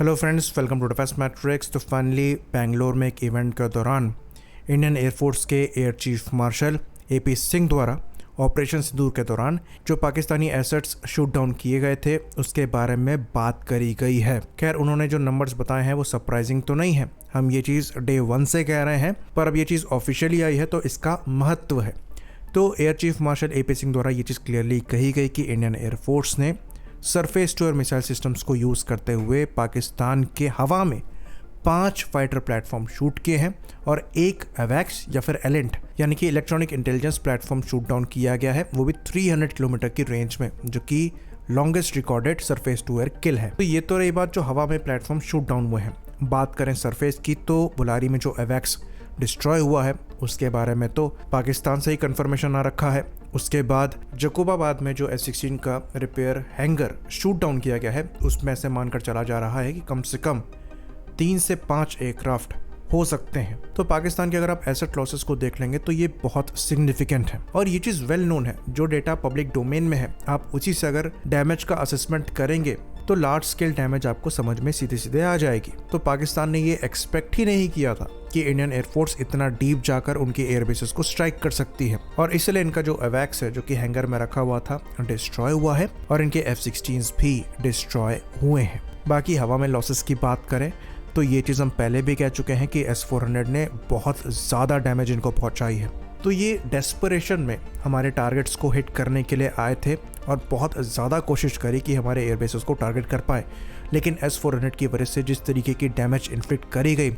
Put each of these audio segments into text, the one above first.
Hello friends, welcome to defence matrix. तो finally Bangalore में एक इवेंट के दौरान इंडियन एयरफोर्स के air chief marshal AP Singh द्वारा ऑपरेशन सिंदूर के दौरान जो पाकिस्तानी एसेट्स शूट डाउन किए गए थे उसके बारे में बात करी गई है। खैर, उन्होंने जो नंबर्स बताए हैं वो सरप्राइजिंग तो नहीं है, हम ये चीज़ डे 1 से कह रहे हैं, पर अब ये चीज़ ऑफिशियली आई है तो इसका महत्व है। तो air chief marshal AP Singh द्वारा ये चीज़ क्लियरली कही गई कि इंडियन एयरफोर्स ने surface to air missile systems को यूज़ करते हुए पाकिस्तान के हवा में 5 फाइटर प्लेटफॉर्म शूट किए हैं और एक अवैक्स या फिर एलेंट यानी कि electronic intelligence platform shoot down किया गया है, वो भी 300 किलोमीटर की रेंज में, जो कि longest recorded surface to air kill है। तो ये तो रही बात जो हवा में प्लेटफॉर्म शूट डाउन हुए हैं। बात करें सरफेस की तो बुलारी में जो अवैक्स डिस्ट्रॉय हुआ है उसके बारे में तो पाकिस्तान से ही कंफर्मेशन आ रखा है। उसके बाद जकोबाबाद में जो F-16 का रिपेयर हैंगर शूट डाउन किया गया है उसमें से मानकर चला जा रहा है कि कम से कम 3 से 5 एयरक्राफ्ट हो सकते हैं। तो पाकिस्तान के अगर आप एसेट लॉसेस को देख लेंगे तो ये बहुत सिग्निफिकेंट है और ये चीज़ वेल नोन है। जो डेटा पब्लिक डोमेन में है आप उसी से अगर डैमेज का असेसमेंट करेंगे तो लार्ज स्केल डैमेज आपको समझ में सीधे सीधे आ जाएगी। तो पाकिस्तान ने ये एक्सपेक्ट ही नहीं किया था कि इंडियन एयरफोर्स इतना डीप जाकर उनके एयरबेसेस को स्ट्राइक कर सकती है, और इसलिए इनका जो अवैक्स है जो कि हैंगर में रखा हुआ था डिस्ट्रॉय हुआ है और इनके F-16s भी डिस्ट्रॉय हुए हैं। बाकी हवा में लॉसेस की बात करें तो ये चीज़ हम पहले भी कह चुके हैं कि S-400 ने बहुत ज़्यादा डैमेज इनको पहुंचाई है। तो ये डेस्परेशन में हमारे टारगेट्स को हिट करने के लिए आए थे और बहुत ज़्यादा कोशिश करी कि हमारे एयरबेसेस को टारगेट कर पाए, लेकिन S-400 की वजह से जिस तरीके की डैमेज इन्फ्लिक्ट करी गई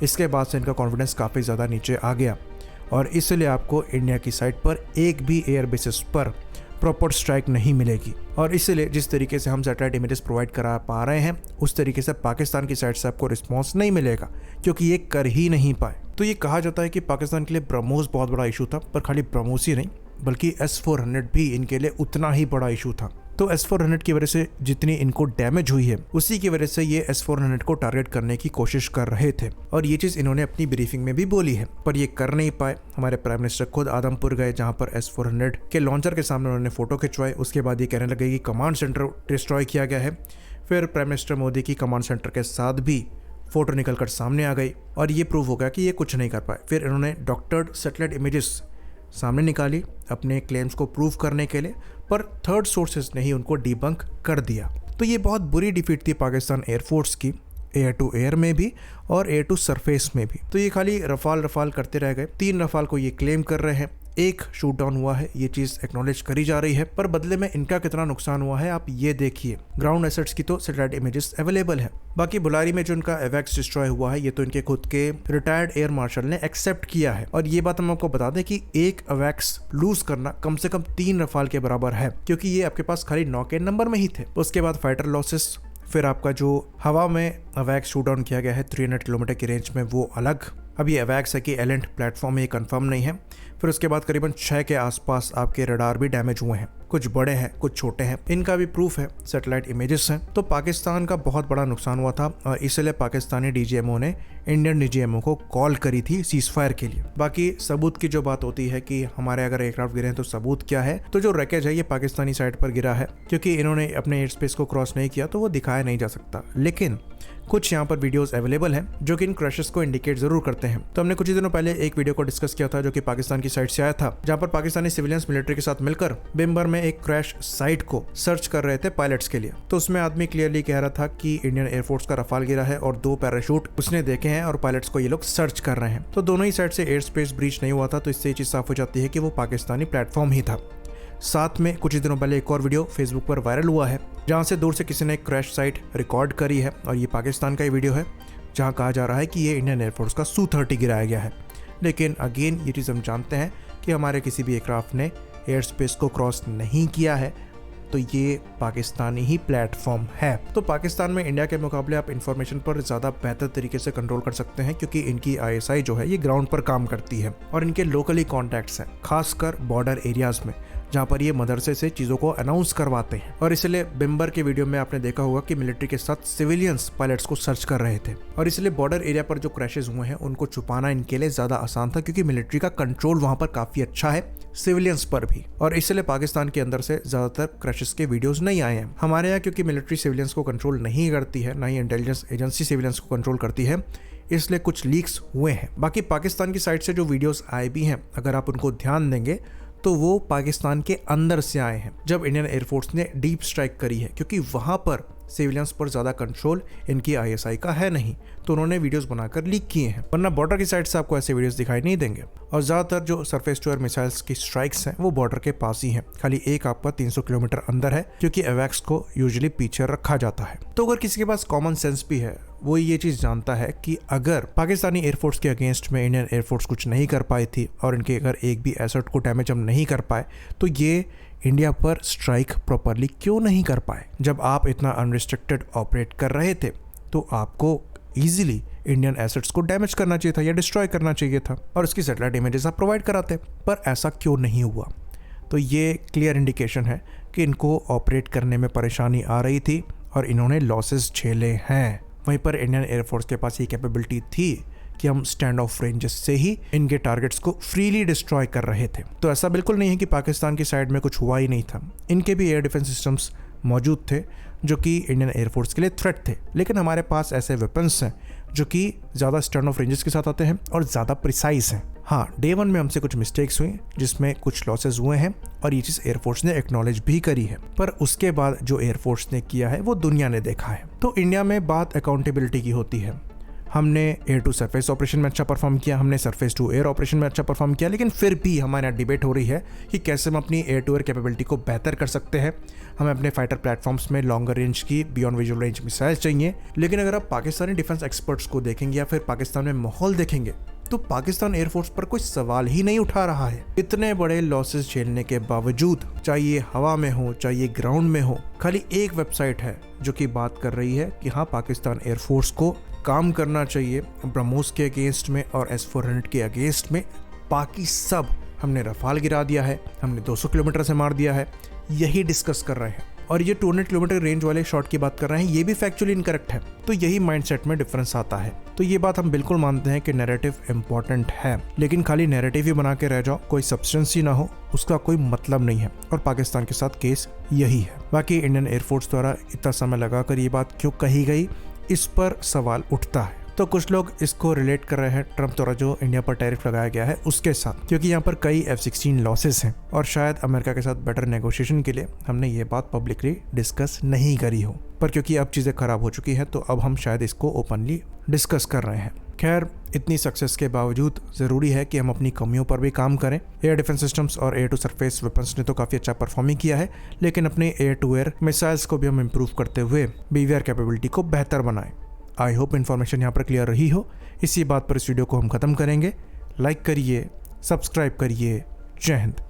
इसके बाद से इनका कॉन्फिडेंस काफ़ी ज़्यादा नीचे आ गया और इसलिए आपको इंडिया की साइड पर एक भी एयरबेसेस पर प्रॉपर स्ट्राइक नहीं मिलेगी। और इसलिए जिस तरीके से हम सैटेलाइट इमेजेस प्रोवाइड करा पा रहे हैं उस तरीके से पाकिस्तान की साइड से आपको रिस्पॉन्स नहीं मिलेगा, क्योंकि ये कर ही नहीं पाए। तो ये कहा जाता है कि पाकिस्तान के लिए ब्रह्मोस बहुत बड़ा इशू था, पर खाली ब्रह्मोस ही नहीं बल्कि S-400 भी इनके लिए उतना ही बड़ा इशू था। तो S-400 की वजह से जितनी इनको डैमेज हुई है उसी की वजह से ये S-400 को टारगेट करने की कोशिश कर रहे थे और ये चीज़ इन्होंने अपनी ब्रीफिंग में भी बोली है, पर ये कर नहीं पाए। हमारे प्राइम मिनिस्टर खुद आदमपुर गए जहां पर S-400 के लॉन्चर के सामने उन्होंने फोटो खिंचवाए। उसके बाद ये कहने लगे कि कमांड सेंटर डिस्ट्रॉय किया गया है। फिर प्राइम मिनिस्टर मोदी की कमांड सेंटर के साथ भी फोटो निकल कर सामने आ गई और ये प्रूव हो गया कि ये कुछ नहीं कर पाए। फिर इन्होंने डॉक्टर्ड सैटेलाइट इमेजेस सामने निकाली अपने क्लेम्स को प्रूव करने के लिए, पर थर्ड सोर्सेज ने ही उनको डिबंक कर दिया। तो ये बहुत बुरी डिफीट थी पाकिस्तान एयरफोर्स की, एयर टू एयर में भी और एयर टू सरफेस में भी। तो ये खाली रफाल करते रह गए। 3 रफाल को ये क्लेम कर रहे हैं, एक शूट डाउन हुआ है, ये चीज एक्नॉलेज करी जा रही है, पर बदले में इनका कितना नुकसान हुआ है आप ये देखिए। ग्राउंड एसेट्स की तो सैटेलाइट इमेजेस अवेलेबल है। बाकी बुलारी में जो इनका अवैक्स डिस्ट्रॉय हुआ है ये तो इनके खुद के रिटायर्ड एयर मार्शल ने एक्सेप्ट किया है। और ये बात हम आपको बता दें कि एक अवैक्स लूज करना कम से कम 3 रफाल के बराबर है, क्योंकि ये आपके पास खाली 9 के नंबर में ही थे। उसके बाद फाइटर लॉसेस, फिर आपका जो हवा में अवैक्स शूट डाउन किया गया है 300 किलोमीटर की रेंज में वो अलग। अब ये अवैक्स है कि एलेंट प्लेटफॉर्म में ये कंफर्म नहीं है। फिर उसके बाद करीबन 6 के आसपास आपके रडार भी डैमेज हुए हैं, कुछ बड़े हैं कुछ छोटे हैं, इनका भी प्रूफ है, सैटेलाइट इमेजेस हैं। तो पाकिस्तान का बहुत बड़ा नुकसान हुआ था और इसलिए पाकिस्तानी DGMO ने इंडियन DGMO को कॉल करी थी सीजफायर के लिए। बाकी सबूत की जो बात होती है कि हमारे अगर एयरक्राफ्ट गिरे हैं तो सबूत क्या है, तो जो रैकेज है ये पाकिस्तानी साइड पर गिरा है, क्योंकि इन्होंने अपने एयर स्पेस को क्रॉस नहीं किया तो वो दिखाया नहीं जा सकता। लेकिन कुछ यहाँ पर वीडियोस अवेलेबल हैं जो कि इन क्रैशेस को इंडिकेट जरूर करते हैं। तो हमने कुछ ही दिनों पहले एक वीडियो को डिस्कस किया था जो कि पाकिस्तान की साइड से आया था, जहाँ पर पाकिस्तानी सिविलियंस मिलिट्री के साथ मिलकर बिम्बर में एक क्रैश साइट को सर्च कर रहे थे पायलट्स के लिए। तो उसमें आदमी क्लियरली कह रहा था कि इंडियन एयरफोर्स का रफाल गिरा है और 2 पैराशूट उसने देखे हैं और पायलट्स को ये लोग सर्च कर रहे हैं। तो दोनों ही साइड से एयर स्पेस ब्रीच नहीं हुआ था, तो इससे ये चीज साफ हो जाती है कि वो पाकिस्तानी प्लेटफॉर्म ही था। साथ में कुछ ही दिनों पहले एक और वीडियो फेसबुक पर वायरल हुआ है जहां से दूर से किसी ने एक क्रैश साइट रिकॉर्ड करी है और ये पाकिस्तान का ही वीडियो है, जहां कहा जा रहा है कि ये इंडियन एयरफोर्स का Su-30 गिराया गया है। लेकिन अगेन ये चीज़ हम जानते हैं कि हमारे किसी भी एयरक्राफ्ट ने एयर स्पेस को क्रॉस नहीं किया है, तो ये पाकिस्तानी ही प्लेटफॉर्म है। तो पाकिस्तान में इंडिया के मुकाबले आप इंफॉर्मेशन पर ज़्यादा बेहतर तरीके से कंट्रोल कर सकते हैं, क्योंकि इनकी ISI जो है ये ग्राउंड पर काम करती है और इनके लोकली कॉन्टैक्ट्स हैं, खासकर बॉर्डर एरियाज में जहाँ पर ये मदरसे से चीज़ों को अनाउंस करवाते हैं। और इसलिए बिम्बर के वीडियो में आपने देखा होगा कि मिलिट्री के साथ सिविलियंस पायलट्स को सर्च कर रहे थे, और इसलिए बॉर्डर एरिया पर जो क्रैशेस हुए हैं उनको छुपाना इनके लिए ज़्यादा आसान था, क्योंकि मिलिट्री का कंट्रोल वहाँ पर काफ़ी अच्छा है सिविलियंस पर भी, और इसलिए पाकिस्तान के अंदर से ज़्यादातर क्रैशेस के वीडियोस नहीं आए हैं। हमारे यहाँ क्योंकि मिलिट्री सिविलियंस को कंट्रोल नहीं करती है, ना ही इंटेलिजेंस एजेंसी सिविलियंस को कंट्रोल करती है, इसलिए कुछ लीक्स हुए हैं। बाकी पाकिस्तान की साइड से जो वीडियोस आए भी हैं, अगर आप उनको ध्यान देंगे तो वो पाकिस्तान के अंदर से आए हैं, जब इंडियन एयरफोर्स ने डीप स्ट्राइक करी है, क्योंकि वहाँ पर सिविलियंस पर ज़्यादा कंट्रोल इनकी ISI का है नहीं, तो उन्होंने वीडियोस बनाकर लीक किए हैं, वरना बॉर्डर की साइड से आपको ऐसे वीडियोस दिखाई नहीं देंगे। और ज़्यादातर जो सरफेस टू एयर मिसाइल्स की स्ट्राइक्स हैं वो बॉर्डर के पास ही हैं, खाली एक आपका 300 किलोमीटर अंदर है, क्योंकि एवैक्स को यूजुअली पीछे रखा जाता है। तो अगर किसी के पास कॉमन सेंस भी है, वो ये चीज़ जानता है कि अगर पाकिस्तानी एयरफोर्स के अगेंस्ट में इंडियन एयरफोर्स कुछ नहीं कर पाई थी और इनके अगर एक भी एसेट को डैमेज हम नहीं कर पाए, तो ये इंडिया पर स्ट्राइक प्रॉपरली क्यों नहीं कर पाए। जब आप इतना अनरिस्ट्रिक्टेड ऑपरेट कर रहे थे तो आपको ईजिली इंडियन एसेट्स को डैमेज करना चाहिए था या डिस्ट्रॉय करना चाहिए था, और उसकी सैटेलाइट इमेजेस आप प्रोवाइड कराते, पर ऐसा क्यों नहीं हुआ। तो ये क्लियर इंडिकेशन है कि इनको ऑपरेट करने में परेशानी आ रही थी और इन्होंने लॉसेस झेले हैं। वहीं पर इंडियन एयरफोर्स के पास ये कैपेबिलिटी थी कि हम स्टैंड ऑफ रेंजेस से ही इनके टारगेट्स को फ्रीली डिस्ट्रॉय कर रहे थे। तो ऐसा बिल्कुल नहीं है कि पाकिस्तान की साइड में कुछ हुआ ही नहीं था, इनके भी एयर डिफेंस सिस्टम्स मौजूद थे जो कि इंडियन एयरफोर्स के लिए थ्रेट थे, लेकिन हमारे पास ऐसे वेपन्स हैं जो कि ज़्यादा स्टैंड ऑफ रेंजेस के साथ आते हैं और ज़्यादा प्रिसाइज हैं। हाँ, डे 1 में हमसे कुछ मिस्टेक्स हुई जिसमें कुछ लॉसेस हुए हैं, और ये चीज़ एयरफोर्स ने एक्नॉलेज भी करी है, पर उसके बाद जो एयरफोर्स ने किया है वो दुनिया ने देखा है। तो इंडिया में बात अकाउंटेबिलिटी की होती है। हमने एयर टू सरफेस ऑपरेशन में अच्छा परफॉर्म किया, हमने सरफेस टू एयर ऑपरेशन में अच्छा परफॉर्म किया, लेकिन फिर भी हमारे यहाँ डिबेट हो रही है कि कैसे हम अपनी एयर टू एयर कैपेबिलिटी को बेहतर कर सकते हैं। हमें अपने फाइटर प्लेटफॉर्म्स में लॉन्गर रेंज की बियॉन्ड विजुअल रेंज मिसाइल्स चाहिए। लेकिन अगर आप पाकिस्तानी डिफेंस एक्सपर्ट्स को देखेंगे या फिर पाकिस्तान में माहौल देखेंगे, तो पाकिस्तान एयरफोर्स पर कोई सवाल ही नहीं उठा रहा है। इतने बड़े लॉसेस झेलने के बावजूद, चाहे ये हवा में हो चाहे ये ग्राउंड में हो, खाली एक वेबसाइट है जो कि बात कर रही है कि हाँ, पाकिस्तान एयरफोर्स को काम करना चाहिए ब्रह्मोस के अगेंस्ट में और S-400 के अगेंस्ट में। बाकी सब हमने रफाल गिरा दिया है, हमने 200 किलोमीटर से मार दिया है, यही डिस्कस कर रहे हैं। और ये 200 किलोमीटर रेंज वाले शॉट की बात कर रहे हैं, ये भी फैक्चुअली इनकरेक्ट है। तो यही माइंडसेट में डिफरेंस आता है। तो ये बात हम बिल्कुल मानते हैं कि नैरेटिव इंपॉर्टेंट है, लेकिन खाली नैरेटिव ही बना के रह जाओ, कोई सब्सटेंस ही ना हो, उसका कोई मतलब नहीं है। और पाकिस्तान के साथ केस यही है। बाकी इंडियन एयरफोर्स द्वारा इतना समय लगाकर ये बात क्यों कही गई, इस पर सवाल उठता है। तो कुछ लोग इसको रिलेट कर रहे हैं ट्रम्प द्वारा जो इंडिया पर टैरिफ लगाया गया है उसके साथ, क्योंकि यहाँ पर कई F-16 लॉसेस हैं और शायद अमेरिका के साथ बेटर नेगोशिएशन के लिए हमने ये बात पब्लिकली डिस्कस नहीं करी हो। पर क्योंकि अब चीज़ें खराब हो चुकी हैं तो अब हम शायद इसको ओपनली डिस्कस कर रहे हैं। खैर, इतनी सक्सेस के बावजूद ज़रूरी है कि हम अपनी कमियों पर भी काम करें। एयर डिफेंस सिस्टम्स और एयर टू सरफेस वेपन्स ने तो काफ़ी अच्छा परफॉर्म ही किया है, लेकिन अपने एयर टू एयर मिसाइल्स को भी हम इम्प्रूव करते हुए BVR कैपेबिलिटी को बेहतर बनाएं। आई होप इन्फॉर्मेशन यहाँ पर क्लियर रही हो। इसी बात पर इस वीडियो को हम ख़त्म करेंगे। लाइक करिए, सब्सक्राइब करिए। जय हिंद।